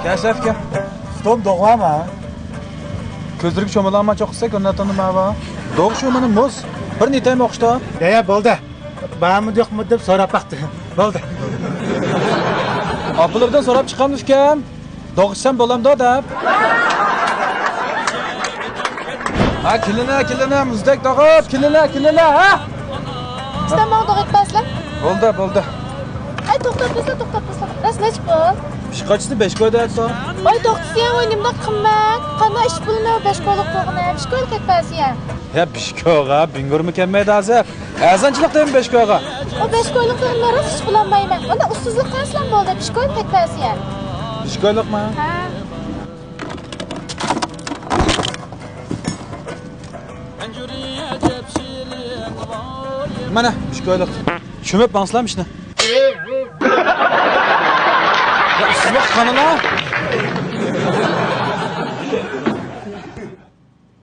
Kasafka. Tom doğama. Ko'zdirib cho'milama cho'qsa ko'natini mava. Doğ shu meni muz. Bir netaymi o'qishda. Ya bo'ldi. Ba'mi yo'qmi deb so'rab baqdi. Bo'ldi. Apilardan so'rab chiqqanmiz ukam. Doğishsam bo'lamda deb. Ha, kilina, muzdek dog'ib, kilina, ha? Sizdan mağdur etmezler. Bo'ldi. Ay to'xtab tursa. Ras nech pul? Pishqochni 5 qo'ydi aytsa. Ay to'xtasi ham o'ynimda qimmat. Qanday ish pulini 5 qo'ylik to'g'ini, 5 qo'ylik ketmasi ham. Ya 5 qo'yga, bingurmi kelmaydi azab. Azanchilikda ham 5 qo'yga. O 5 qo'ylik to'g'ini ras ish bulanmayman. Mana ustsizlik qilsam bo'ldi, 5 qo'ylik ketmasi ham. 5 qo'yliqmi? Ha. Mana 5 qo'yliq. Tushunib banslam ishni. Ya ustunlik qanala?